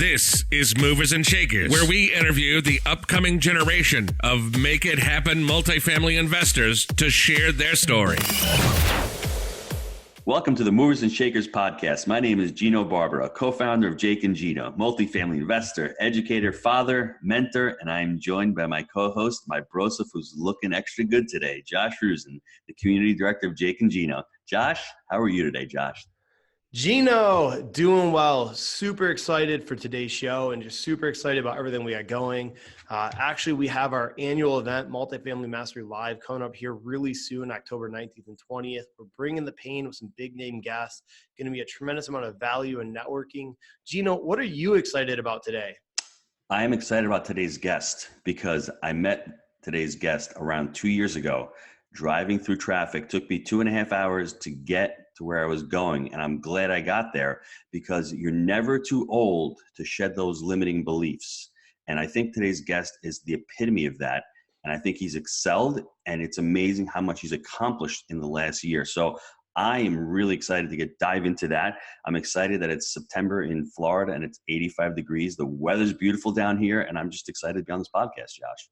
This is Movers and Shakers, where we interview the upcoming generation of make it happen multifamily investors to share their story. Welcome to the Movers and Shakers podcast. My name is Gino Barbaro, co-founder of Jake Gino, multifamily investor, educator, father, mentor, and I'm joined by my co-host, my brosif, who's looking extra good today, Josh Rusin, the community director of Jake Gino. Josh, how are you today, Josh? Gino, doing well. Super excited for today's show and just super excited about everything we got going. Actually, we have our annual event, Multifamily Mastery Live, coming up here really soon, October 19th and 20th. We're bringing the pain with some big name guests. Going to be a tremendous amount of value and networking. Gino, what are you excited about today? I am excited about today's guest because I met today's guest around 2 years ago. Driving through traffic took me 2.5 hours to get to where I was going. And I'm glad I got there because you're never too old to shed those limiting beliefs. And I think today's guest is the epitome of that. And I think he's excelled, and it's amazing how much he's accomplished in the last year. So I am really excited to dive into that. I'm excited that it's September in Florida and it's 85 degrees. The weather's beautiful down here, and I'm just excited to be on this podcast, Josh.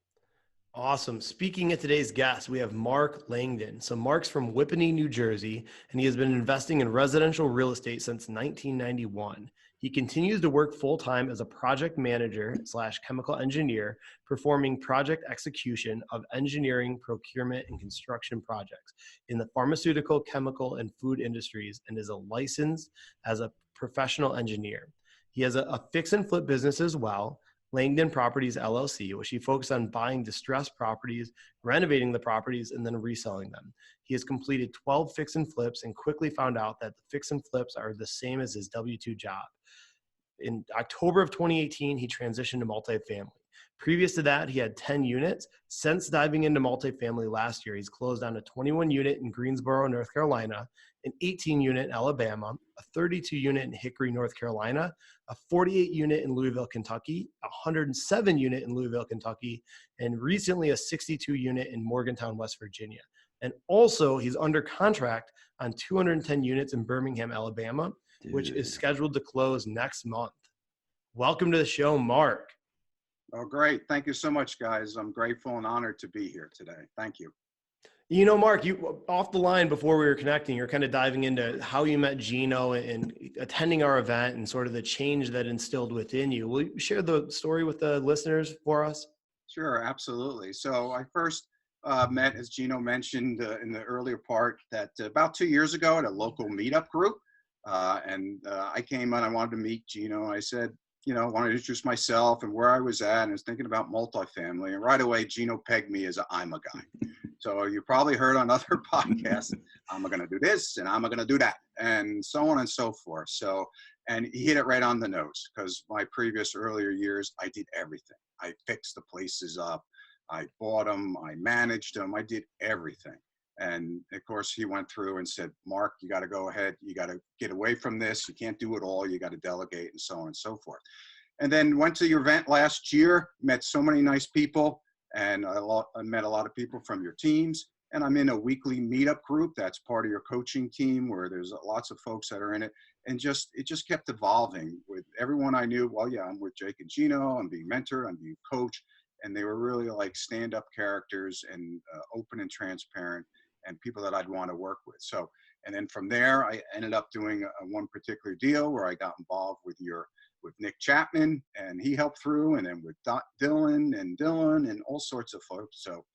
Awesome. Speaking of today's guest, we have Mark Langdon. So Mark's from Whippany, New Jersey, and he has been investing in residential real estate since 1991. He continues to work full-time as a project manager / chemical engineer, performing project execution of engineering, procurement, and construction projects in the pharmaceutical, chemical, and food industries, and is licensed as a professional engineer. He has a fix and flip business as well, Langdon Properties LLC, which he focused on buying distressed properties, renovating the properties, and then reselling them. He has completed 12 fix and flips and quickly found out that the fix and flips are the same as his W-2 job. In October of 2018, he transitioned to multifamily. Previous to that, he had 10 units. Since diving into multifamily last year, he's closed on a 21 unit in Greensboro, North Carolina, an 18 unit in Alabama, a 32 unit in Hickory, North Carolina, a 48 unit in Louisville, Kentucky, a 107 unit in Louisville, Kentucky, and recently a 62 unit in Morgantown, West Virginia. And also he's under contract on 210 units in Birmingham, Alabama, which is scheduled to close next month. Welcome to the show, Mark. Oh, great. Thank you so much, guys. I'm grateful and honored to be here today. Thank you. You know, Mark, you off the line before we were connecting, you're kind of diving into how you met Gino and attending our event and sort of the change that instilled within you. Will you share the story with the listeners for us? Sure, absolutely. So I first met, as Gino mentioned in the earlier part, that about 2 years ago at a local meetup group. I came and I wanted to meet Gino. I said, I wanted to introduce myself and where I was at, and I was thinking about multifamily. And right away, Gino pegged me as I'm a guy. So you probably heard on other podcasts, I'm going to do this and I'm going to do that, and so on and so forth. So, and he hit it right on the nose, because my previous earlier years, I did everything. I fixed the places up. I bought them. I managed them. I did everything. And of course, he went through and said, Mark, you got to go ahead. You got to get away from this. You can't do it all. You got to delegate, and so on and so forth. And then went to your event last year, met so many nice people, and I met a lot of people from your teams. And I'm in a weekly meetup group that's part of your coaching team, where there's lots of folks that are in it. And it just kept evolving with everyone I knew. Well, yeah, I'm with Jake and Gino. I'm being mentored. I'm being coached. And they were really like stand-up characters and open and transparent, and people that I'd want to work with. So, and then from there, I ended up doing one particular deal where I got involved with Nick Chapman, and he helped through, and then with Dylan and all sorts of folks. So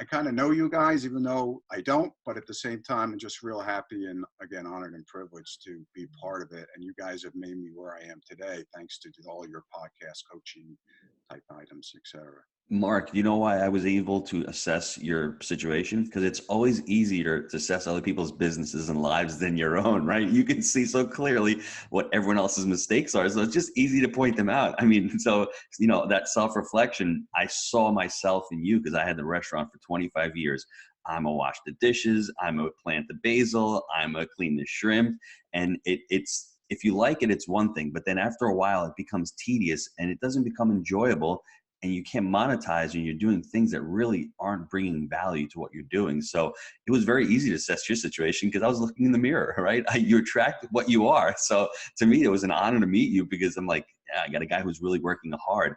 I kind of know you guys, even though I don't, but at the same time, I'm just real happy and, again, honored and privileged to be part of it. And you guys have made me where I am today, thanks to all your podcast coaching type items, et cetera. Mark, you know why I was able to assess your situation? Because it's always easier to assess other people's businesses and lives than your own, right? You can see so clearly what everyone else's mistakes are. So it's just easy to point them out. I mean, so, that self-reflection, I saw myself in you because I had the restaurant for 25 years. I'm a wash the dishes. I'm a plant the basil. I'm a clean the shrimp. And it's, if you like it, it's one thing. But then after a while, it becomes tedious and it doesn't become enjoyable. and you can't monetize and you're doing things that really aren't bringing value to what you're doing. So it was very easy to assess your situation because I was looking in the mirror, right? You attract what you are. So to me, it was an honor to meet you because I'm like, yeah, I got a guy who's really working hard.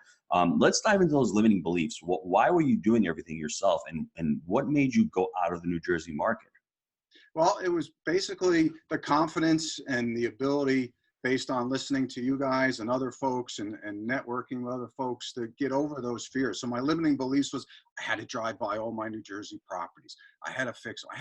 Let's dive into those limiting beliefs. Why were you doing everything yourself, and what made you go out of the New Jersey market? Well, it was basically the confidence and the ability based on listening to you guys and other folks and networking with other folks to get over those fears. So my limiting beliefs was I had to drive by all my New Jersey properties. I had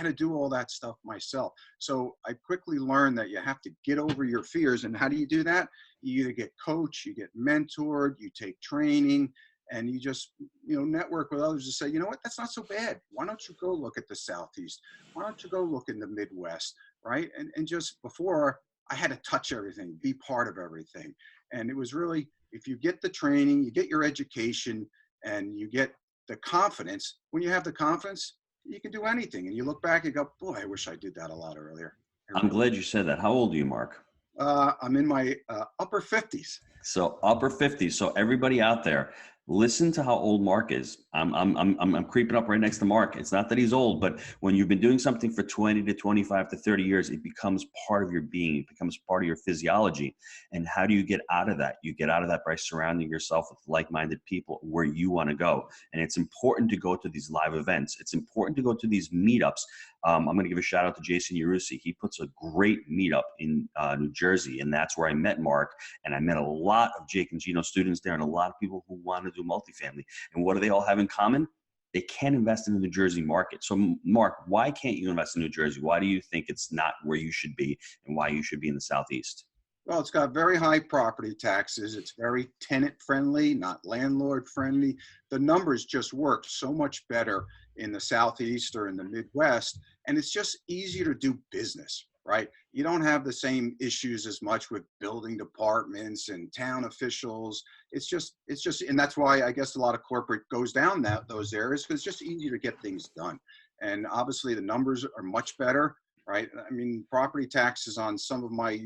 to do all that stuff myself. So I quickly learned that you have to get over your fears. And how do you do that? You either get coached, you get mentored, you take training, and you just, network with others to say, you know what, that's not so bad. Why don't you go look at the Southeast? Why don't you go look in the Midwest, right? And just before, I had to touch everything, be part of everything. And it was really, if you get the training, you get your education, and you get the confidence, when you have the confidence, you can do anything. And you look back and go, boy, I wish I did that a lot earlier. I'm glad you said that. How old are you, Mark? I'm in my upper 50s. So upper 50s. So everybody out there, listen to how old Mark is. I'm creeping up right next to Mark. It's not that he's old, but when you've been doing something for 20 to 25 to 30 years, it becomes part of your being. It becomes part of your physiology. And how do you get out of that? You get out of that by surrounding yourself with like-minded people where you want to go. And it's important to go to these live events. It's important to go to these meetups. I'm going to give a shout out to Jason Yarusi. He puts a great meetup in New Jersey, and that's where I met Mark. And I met a lot of Jake and Gino students there and a lot of people who want to do multifamily. And what do they all have in common? They can't invest in the New Jersey market. So Mark, why can't you invest in New Jersey? Why do you think it's not where you should be and why you should be in the Southeast? Well, it's got very high property taxes. It's very tenant friendly, not landlord friendly. The numbers just work so much better in the Southeast or in the Midwest. And it's just easier to do business, right? You don't have the same issues as much with building departments and town officials. It's just, and that's why I guess a lot of corporate goes down those areas, because it's just easier to get things done. And obviously the numbers are much better, right? I mean, property taxes on some of my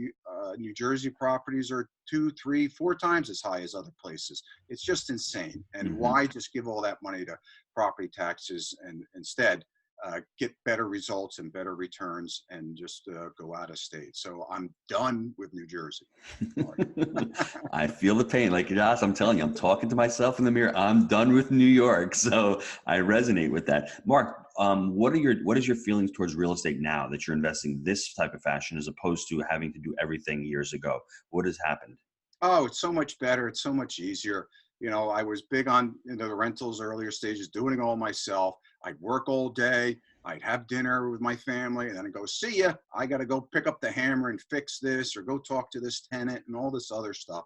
New Jersey properties are 2, 3, 4 times as high as other places. It's just insane. And why just give all that money to property taxes and instead get better results and better returns and just go out of state. So I'm done with New Jersey. I feel the pain. Like, Josh, I'm telling you, I'm talking to myself in the mirror. I'm done with New York. So I resonate with that. Mark, what is your feelings towards real estate now that you're investing this type of fashion as opposed to having to do everything years ago? What has happened? Oh, it's so much better. It's so much easier. I was big on the rentals earlier stages, doing it all myself. I'd work all day. I'd have dinner with my family and then I'd go, see ya. I got to go pick up the hammer and fix this or go talk to this tenant and all this other stuff.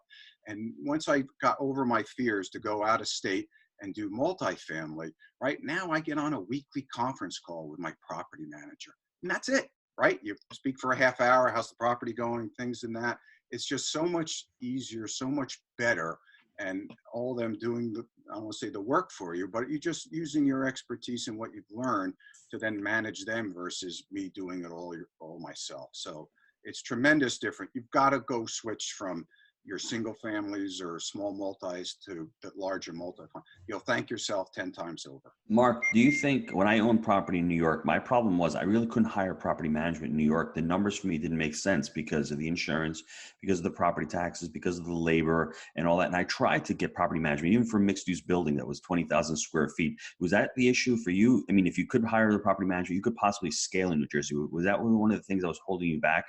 And once I got over my fears to go out of state and do multifamily, right now I get on a weekly conference call with my property manager. And that's it, right? You speak for a half hour, how's the property going, things and that. It's just so much easier, so much better. And all them doing I don't want to say the work for you, but you're just using your expertise and what you've learned to then manage them versus me doing it all myself. So it's tremendous different. You've got to go switch from your single families or small multis to the larger multi. You'll thank yourself 10 times over. Mark, do you think when I owned property in New York, my problem was I really couldn't hire property management in New York. The numbers for me didn't make sense because of the insurance, because of the property taxes, because of the labor and all that. And I tried to get property management, even for a mixed use building that was 20,000 square feet. Was that the issue for you? I mean, if you could hire the property management, you could possibly scale in New Jersey. Was that one of the things that was holding you back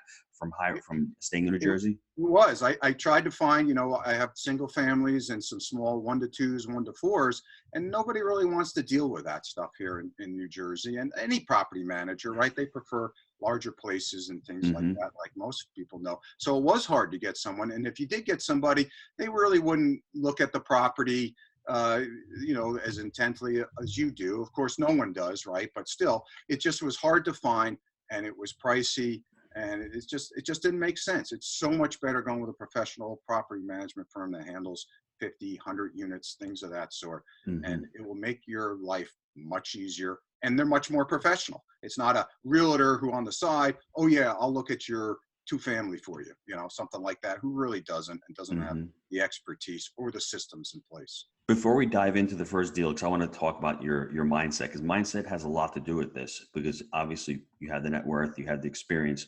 from staying in New Jersey? It was. I tried to find, I have single families and some small 1 to 2s, 1 to 4s, and nobody really wants to deal with that stuff here in New Jersey. And any property manager, right? They prefer larger places and things like that, like most people know. So it was hard to get someone. And if you did get somebody, they really wouldn't look at the property as intently as you do. Of course, no one does, right? But still, it just was hard to find and it was pricey. And it just didn't make sense. It's so much better going with a professional property management firm that handles 50, 100 units, things of that sort. And it will make your life much easier. And they're much more professional. It's not a realtor who on the side, oh yeah, I'll look at your two-family for you, something like that. Who really doesn't and doesn't have the expertise or the systems in place? Before we dive into the first deal, because I want to talk about your mindset, because mindset has a lot to do with this, because obviously you have the net worth, you have the experience.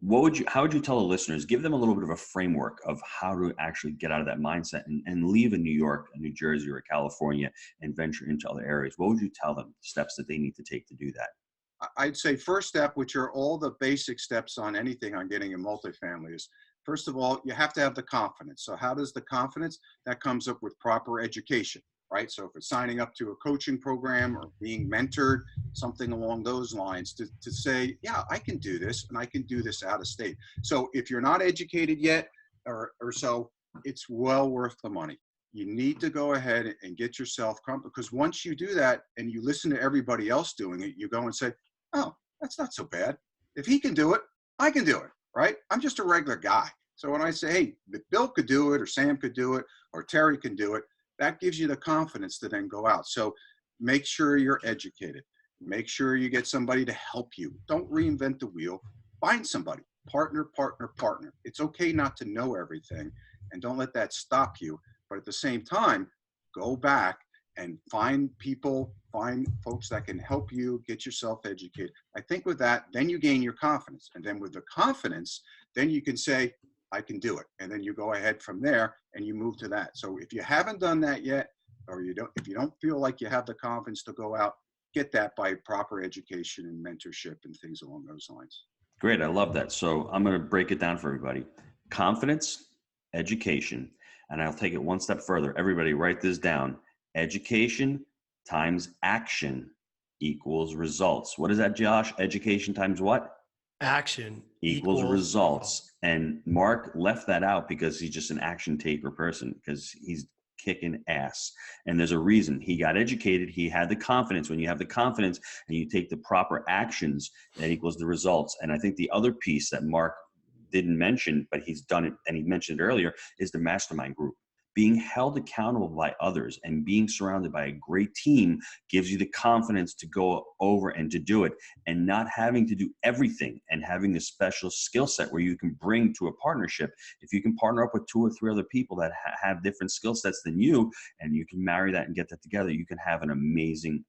How would you tell the listeners, give them a little bit of a framework of how to actually get out of that mindset and leave in New York, New Jersey, or California and venture into other areas? What would you tell them, steps that they need to take to do that? I'd say first step, which are all the basic steps on anything on getting a multifamily, is first of all, you have to have the confidence. So how does the confidence? That comes up with proper education, right? So if it's signing up to a coaching program or being mentored, something along those lines, to say, yeah, I can do this and I can do this out of state. So if you're not educated yet or so, it's well worth the money. You need to go ahead and get yourself comfortable, because once you do that and you listen to everybody else doing it, you go and say, oh, that's not so bad. If he can do it, I can do it, right? I'm just a regular guy. So when I say, hey, if Bill could do it, or Sam could do it, or Terry can do it, that gives you the confidence to then go out. So make sure you're educated. Make sure you get somebody to help you. Don't reinvent the wheel. Find somebody. Partner. It's okay not to know everything, and don't let that stop you. But at the same time, go back and find folks that can help you get yourself educated. I think with that, then you gain your confidence. And then with the confidence, then you can say, I can do it. And then you go ahead from there and you move to that. So if you haven't done that yet, or if you don't feel like you have the confidence to go out, get that by proper education and mentorship and things along those lines. Great. I love that. So I'm going to break it down for everybody. Confidence, education, and I'll take it one step further. Everybody write this down. Education times action equals results. What is that, Josh? Education times what? Action equals results. And Mark left that out because he's just an action taker person, because he's kicking ass. And there's a reason. He got educated. He had the confidence. When you have the confidence and you take the proper actions, that equals the results. And I think the other piece that Mark didn't mention, but he's done it, and he mentioned it earlier, is the mastermind group. Being held accountable by others and being surrounded by a great team gives you the confidence to go over and to do it, and not having to do everything, and having a special skill set where you can bring to a partnership. If you can partner up with 2 or 3 other people that have different skill sets than you, and you can marry that and get that together, you can have an amazing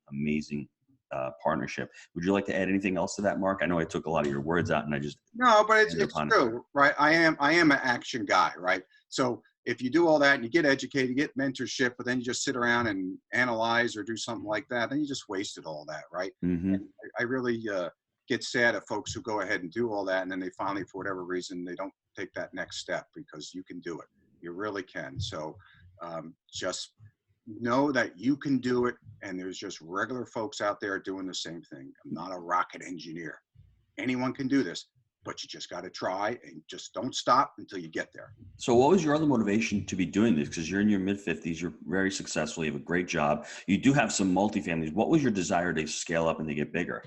partnership. Would you like to add anything else to that, Mark? I know I took a lot of your words out and I just but it's true, right? I am an action guy, right? So if you do all that and you get educated, you get mentorship, but then you just sit around and analyze or do something like that, then you just wasted all that, right? Mm-hmm. I really get sad at folks who go ahead and do all that, and then they finally, for whatever reason, they don't take that next step, because you can do it. You really can. So just know that you can do it, and there's just regular folks out there doing the same thing. I'm not a rocket engineer. Anyone can do this, but you just got to try, and just don't stop until you get there. So what was your other motivation to be doing this? Because you're in your mid-50s, you're very successful, you have a great job. You do have some multifamilies. What was your desire to scale up and to get bigger?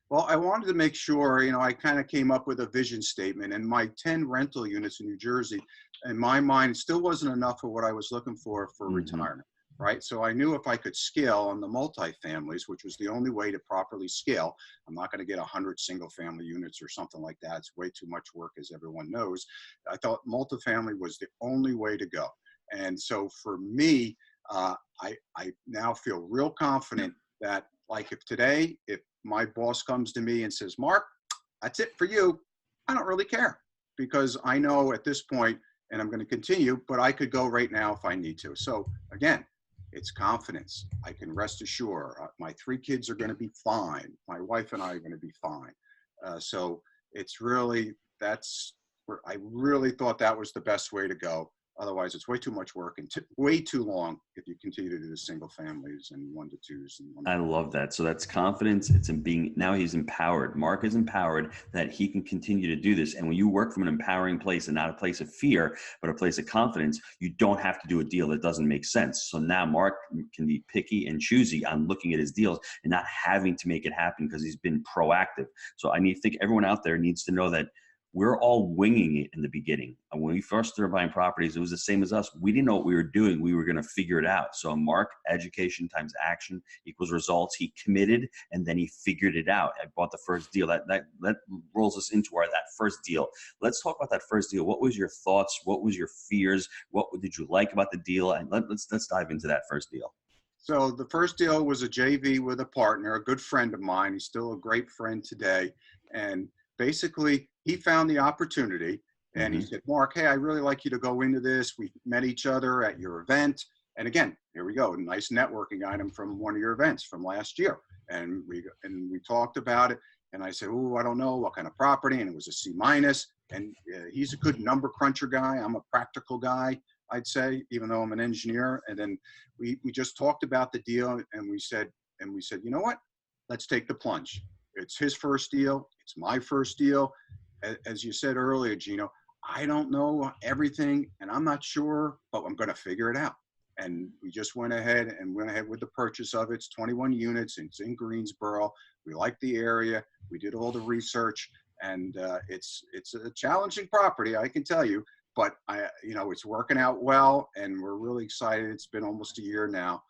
Well, I wanted to make sure, I kind of came up with a vision statement, and my 10 rental units in New Jersey, in my mind, still wasn't enough for what I was looking for retirement. Right. So I knew if I could scale on the multifamilies, which was the only way to properly scale. I'm not going to get 100 single family units or something like that. It's way too much work, as everyone knows. I thought multifamily was the only way to go. And so for me, I now feel real confident that, like, if my boss comes to me and says, Mark, that's it for you, I don't really care, because I know at this point, and I'm going to continue, but I could go right now if I need to. So again, it's confidence. I can rest assured my 3 kids are going to be fine. My wife and I are going to be fine. So it's really, that's where I really thought that was the best way to go. Otherwise, it's way too much work and way too long if you continue to do the single families and 1-2s. I love that. So that's confidence. It's in being, now he's empowered. Mark is empowered that he can continue to do this. And when you work from an empowering place and not a place of fear, but a place of confidence, you don't have to do a deal that doesn't make sense. So now Mark can be picky and choosy on looking at his deals and not having to make it happen because he's been proactive. So I think everyone out there needs to know that we're all winging it in the beginning. And when we first started buying properties, it was the same as us. We didn't know what we were doing. We were going to figure it out. So Mark, education times action equals results. He committed and then he figured it out. I bought the first deal. That rolls us into that first deal. Let's talk about that first deal. What was your thoughts? What was your fears? What did you like about the deal? And let's dive into that first deal. So the first deal was a JV with a partner, a good friend of mine. He's still a great friend today. And basically, he found the opportunity and he said, Mark, hey, I really like you to go into this. We met each other at your event. And again, here we go, a nice networking item from one of your events from last year. And we talked about it. And I said, oh, I don't know what kind of property. And it was a C-. And he's a good number cruncher guy. I'm a practical guy, I'd say, even though I'm an engineer. And then we just talked about the deal and we said, you know what? Let's take the plunge. It's his first deal. It's my first deal. As you said earlier, Gino, I don't know everything and I'm not sure, but I'm going to figure it out. And we just went ahead with the purchase of it. It's 21 units. It's in Greensboro. We like the area. We did all the research and it's a challenging property, I can tell you. But it's working out well, and we're really excited. It's been almost a year now.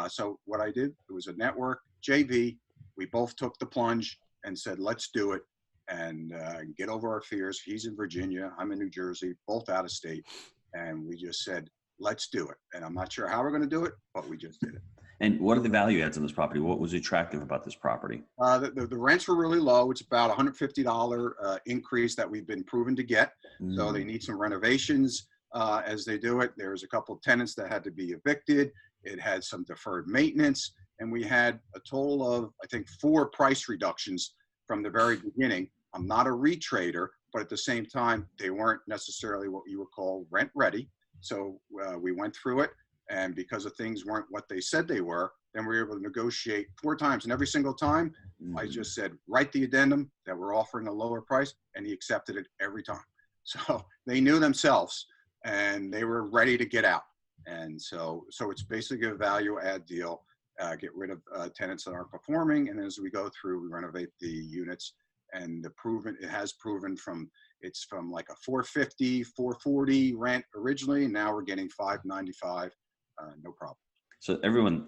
So what I did, it was a network JV. We both took the plunge and said, let's do it and get over our fears. He's in Virginia. I'm in New Jersey, both out of state. And we just said, let's do it. And I'm not sure how we're going to do it, but we just did it. And what are the value adds on this property? What was attractive about this property? The rents were really low. It's about $150 increase that we've been proven to get. So they need some renovations as they do it. There's a couple of tenants that had to be evicted. It had some deferred maintenance. And we had a total of, I think, 4 price reductions from the very beginning. I'm not a retrader, but at the same time, they weren't necessarily what you would call rent ready. So we went through it. And because of things weren't what they said they were, then we were able to negotiate 4 times. And every single time, I just said, write the addendum that we're offering a lower price. And he accepted it every time. So they knew themselves and they were ready to get out. And so it's basically a value add deal, get rid of tenants that aren't performing. And as we go through, we renovate the units. And it has proven from like a 450, 440 rent originally. And now we're getting 595. No problem. So everyone,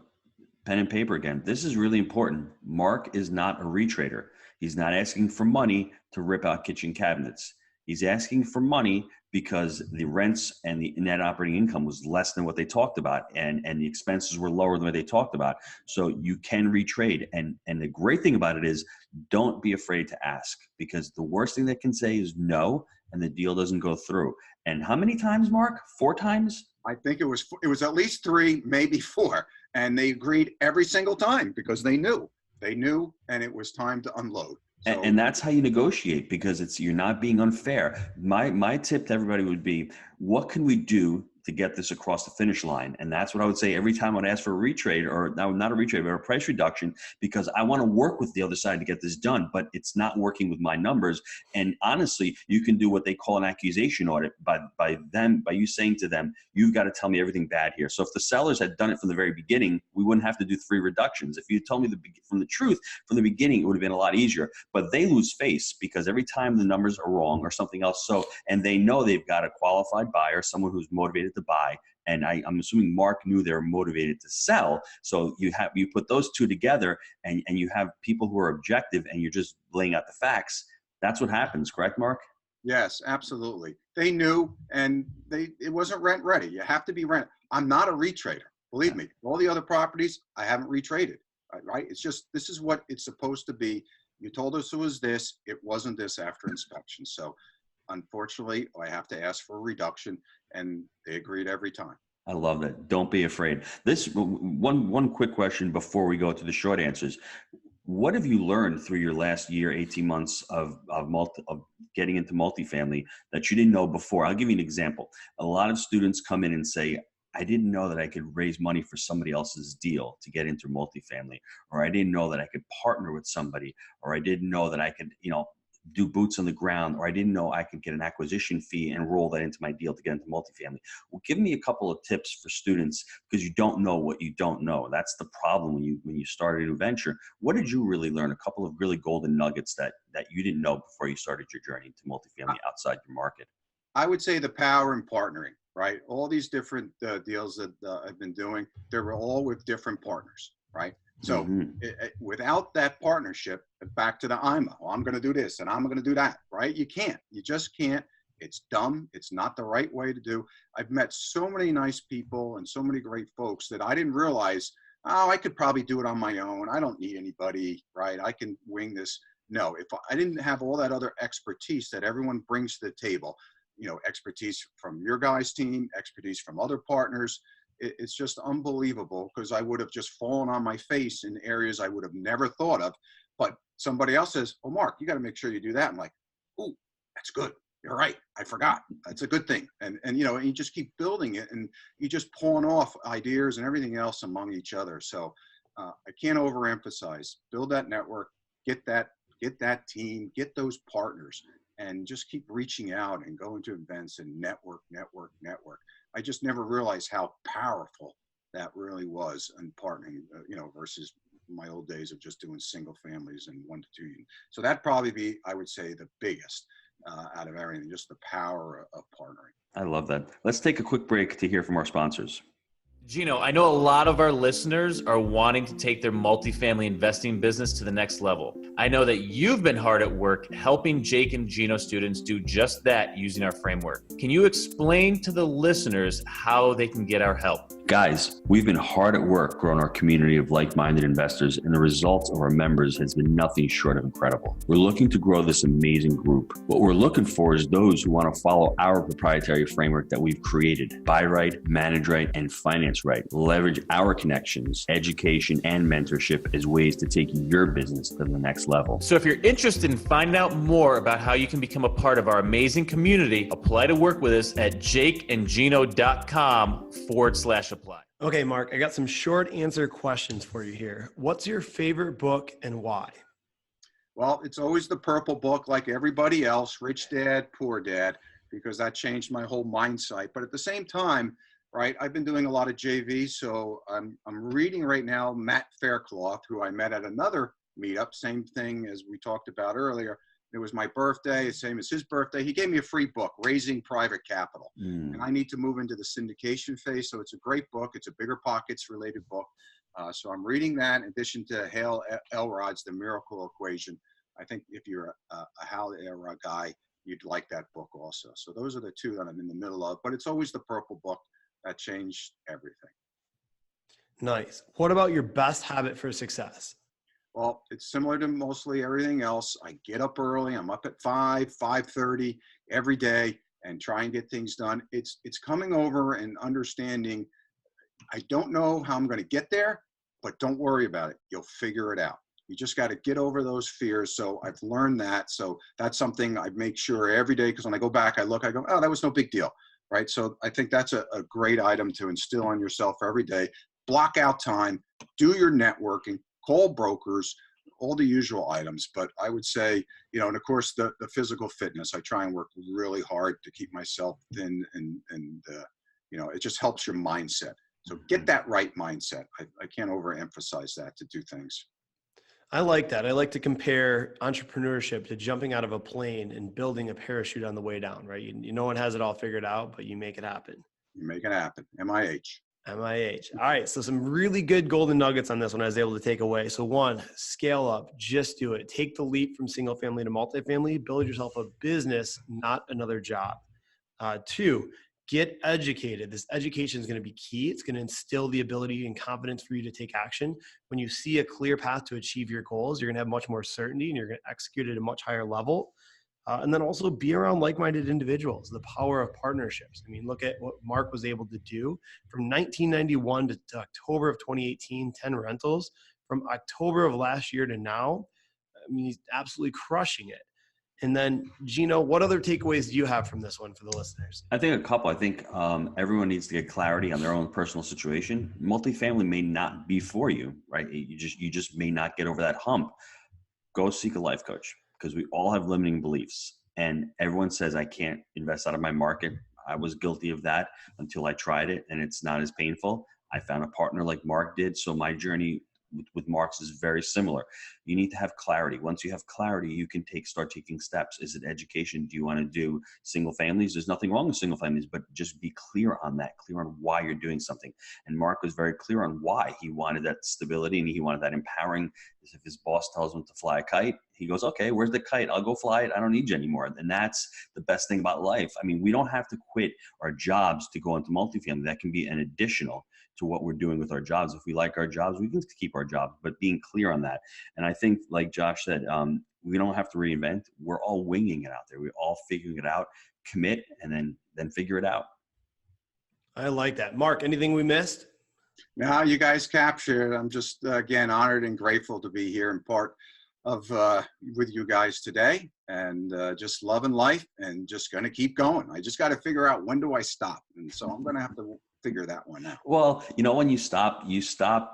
pen and paper again. This is really important. Mark is not a retrader. He's not asking for money to rip out kitchen cabinets. He's asking for money because the rents and the net operating income was less than what they talked about, and the expenses were lower than what they talked about. So you can retrade. And the great thing about it is, don't be afraid to ask, because the worst thing they can say is no, and the deal doesn't go through. And how many times, Mark? 4 times? I think it was at least 3, maybe 4. And they agreed every single time because they knew, and it was time to unload. So, and that's how you negotiate, because you're not being unfair. My tip to everybody would be, what can we do to get this across the finish line? And that's what I would say every time I'd ask for a retrade, or not a retrade, but a price reduction, because I want to work with the other side to get this done, but it's not working with my numbers. And honestly, you can do what they call an accusation audit by you saying to them, you've got to tell me everything bad here. So if the sellers had done it from the very beginning, we wouldn't have to do 3 reductions. If you told me from the beginning, it would have been a lot easier. But they lose face because every time the numbers are wrong or something else. And they know they've got a qualified buyer, someone who's motivated to buy. And I'm assuming Mark knew they were motivated to sell. So you put those 2 together, and you have people who are objective, and you're just laying out the facts. That's what happens, correct, Mark? Yes, absolutely. They knew, and it wasn't rent ready. You have to be rent. I'm not a retrader. Believe me, all the other properties I haven't retraded. Right? It's just, this is what it's supposed to be. You told us it was this. It wasn't this after inspection. So unfortunately, I have to ask for a reduction, and they agreed every time. I love that. Don't be afraid. This one quick question before we go to the short answers. What have you learned through your last year, 18 months of getting into multifamily that you didn't know before? I'll give you an example. A lot of students come in and say, I didn't know that I could raise money for somebody else's deal to get into multifamily, or I didn't know that I could partner with somebody, or I didn't know that I could, do boots on the ground, or I didn't know I could get an acquisition fee and roll that into my deal to get into multifamily. Well, give me a couple of tips for students, because you don't know what you don't know. That's the problem when you start a new venture. What did you really learn? A couple of really golden nuggets that you didn't know before you started your journey into multifamily outside your market. I would say the power in partnering, right? All these different deals that I've been doing, they were all with different partners, right? So without that partnership, back to the IMA, well, I'm going to do this and I'm going to do that, right? You can't. You just can't. It's dumb. It's not the right way to do. I've met so many nice people and so many great folks that I didn't realize, oh, I could probably do it on my own. I don't need anybody, right? I can wing this. No, if I didn't have all that other expertise that everyone brings to the table, expertise from your guys' team, expertise from other partners, it's just unbelievable, because I would have just fallen on my face in areas I would have never thought of. But somebody else says, oh, Mark, you got to make sure you do that. I'm like, oh, that's good. You're right. I forgot. That's a good thing. And you just keep building it, and you just pulling off ideas and everything else among each other. So I can't overemphasize, build that network, get that team, get those partners, and just keep reaching out and going to events and network. I just never realized how powerful that really was in partnering, versus my old days of just doing single families and 1 to 2 units. So that'd probably be, I would say, the biggest out of everything, just the power of partnering. I love that. Let's take a quick break to hear from our sponsors. Gino, I know a lot of our listeners are wanting to take their multifamily investing business to the next level. I know that you've been hard at work helping Jake and Gino students do just that using our framework. Can you explain to the listeners how they can get our help? Guys, we've been hard at work growing our community of like-minded investors, and the results of our members has been nothing short of incredible. We're looking to grow this amazing group. What we're looking for is those who want to follow our proprietary framework that we've created: buy right, manage right, and finance right. Leverage our connections, education, and mentorship as ways to take your business to the next level. So if you're interested in finding out more about how you can become a part of our amazing community, apply to work with us at jakeandgino.com/apply. Okay, Mark, I got some short answer questions for you here. What's your favorite book and why? Well, it's always the Purple Book, like everybody else, Rich Dad, Poor Dad, because that changed my whole mindset. But at the same time, right, I've been doing a lot of JV, so I'm reading right now Matt Faircloth, who I met at another meetup, same thing as we talked about earlier. It was my birthday, same as his birthday. He gave me a free book, Raising Private Capital. And I need to move into the syndication phase, so it's a great book. It's a Bigger Pockets related book. So I'm reading that in addition to Hal Elrod's The Miracle Equation. I think if you're a Hal Elrod guy, you'd like that book also. So those are the two that I'm in the middle of, but it's always the Purple Book that changed everything. Nice. What about your best habit for success? Well, it's similar to mostly everything else. I get up early. I'm up at 5:30 every day and try and get things done. It's coming over and understanding, I don't know how I'm going to get there, but don't worry about it. You'll figure it out. You just got to get over those fears. So I've learned that. So that's something I make sure every day, because when I go back, I look, I go, oh, that was no big deal, right? So I think that's a great item to instill on yourself every day. Block out time, do your networking, call brokers, all the usual items. But I would say, and of course, the physical fitness. I try and work really hard to keep myself thin, and it just helps your mindset. So get that right mindset. I can't overemphasize that, to do things. I like that. I like to compare entrepreneurship to jumping out of a plane and building a parachute on the way down, right? No one has it all figured out, but you make it happen. You make it happen. MIH. MIH. All right. So some really good golden nuggets on this one I was able to take away. So 1, scale up, just do it. Take the leap from single family to multifamily, build yourself a business, not another job. 2, get educated. This education is going to be key. It's going to instill the ability and confidence for you to take action. When you see a clear path to achieve your goals, you're going to have much more certainty and you're going to execute at a much higher level. And then also be around like-minded individuals, the power of partnerships. I mean, look at what Mark was able to do from 1991 to October of 2018, 10 rentals. From October of last year to now, I mean, he's absolutely crushing it. And then, Gino, what other takeaways do you have from this one for the listeners? I think a couple. I think everyone needs to get clarity on their own personal situation. Multifamily may not be for you, right? You just may not get over that hump. Go seek a life coach. because we all have limiting beliefs. And everyone says, I can't invest out of my market. I was guilty of that until I tried it, and it's not as painful. I found a partner like Mark did. So my journey with Mark's is very similar. You need to have clarity. Once you have clarity, you can start taking steps. Is it education? Do you want to do single families? There's nothing wrong with single families, but just be clear on that, clear on why you're doing something. And Mark was very clear on why he wanted that stability and he wanted that empowering. If his boss tells him to fly a kite, he goes, okay, where's the kite? I'll go fly it. I don't need you anymore. And that's the best thing about life. I mean, we don't have to quit our jobs to go into multifamily. That can be an additional to what we're doing with our jobs. If we like our jobs, we can keep our jobs, but being clear on that. And I think, like Josh said, we don't have to reinvent. We're all winging it out there. We're all figuring it out, commit, and then figure it out. I like that. Mark, anything we missed? Now you guys captured it. I'm just, again, honored and grateful to be here and part of with you guys today, and just loving life and just going to keep going. I just got to figure out, when do I stop? And so I'm going to have to figure that one out. Well, when you stop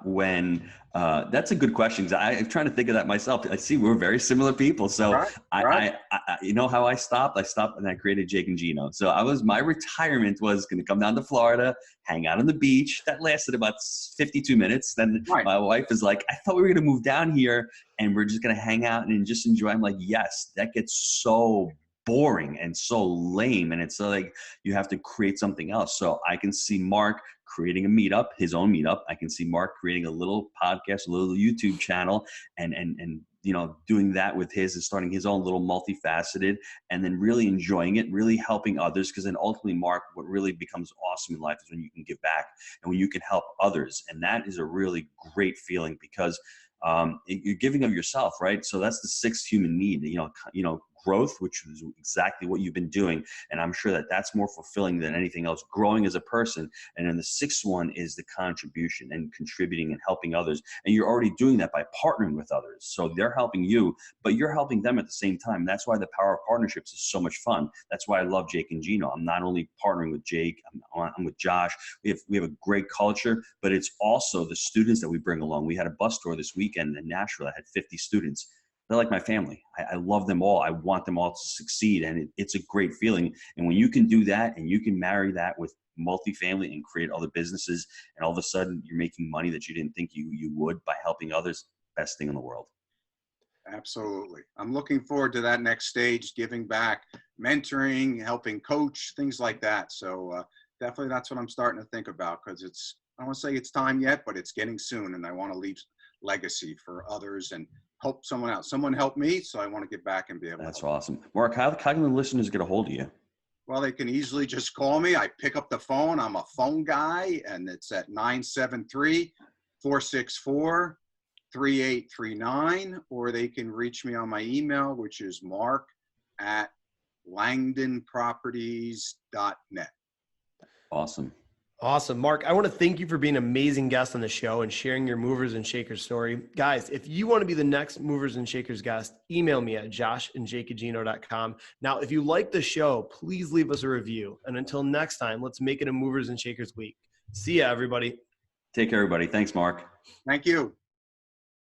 when, that's a good question. 'Cause I'm trying to think of that myself. I see we're very similar people. So right. I you know how I stopped? I stopped and I created Jake and Gino. So my retirement was going to come down to Florida, hang out on the beach. That lasted about 52 minutes. Then my wife is like, I thought we were going to move down here and we're just going to hang out and just enjoy. I'm like, yes, that gets so boring and so lame, and it's like you have to create something else. So I can see Mark creating a meetup, his own meetup. I can see Mark creating a little podcast, a little YouTube channel, and doing that with his and starting his own little multifaceted, and then really enjoying it, really helping others. Because then ultimately, Mark, what really becomes awesome in life is when you can give back and when you can help others, and that is a really great feeling because you're giving of yourself, right? So that's the sixth human need, growth, which is exactly what you've been doing. And I'm sure that that's more fulfilling than anything else, growing as a person. And then the sixth one is the contribution and contributing and helping others. And you're already doing that by partnering with others. So they're helping you, but you're helping them at the same time. That's why the power of partnerships is so much fun. That's why I love Jake and Gino. I'm not only partnering with Jake, I'm with Josh. We have a great culture, but it's also the students that we bring along. We had a bus tour this weekend in Nashville that had 50 students. They're like my family. I love them all. I want them all to succeed. And it's a great feeling. And when you can do that and you can marry that with multifamily and create other businesses, and all of a sudden you're making money that you didn't think you would by helping others, best thing in the world. Absolutely. I'm looking forward to that next stage, giving back, mentoring, helping coach, things like that. So definitely that's what I'm starting to think about, because I don't want to say it's time yet, but it's getting soon. And I want to leave legacy for others and help someone out. Someone helped me, so I want to get back and be able to help. That's awesome. Mark, how can the listeners get a hold of you? Well, they can easily just call me. I pick up the phone. I'm a phone guy, and it's at 973-464-3839, or they can reach me on my email, which is mark@langdonproperties.net. Awesome. Awesome. Mark, I want to thank you for being an amazing guest on the show and sharing your movers and shakers story. Guys, if you want to be the next movers and shakers guest, email me at josh@jakeandgino.com. Now, if you like the show, please leave us a review. And until next time, let's make it a movers and shakers week. See ya, everybody. Take care, everybody. Thanks, Mark. Thank you.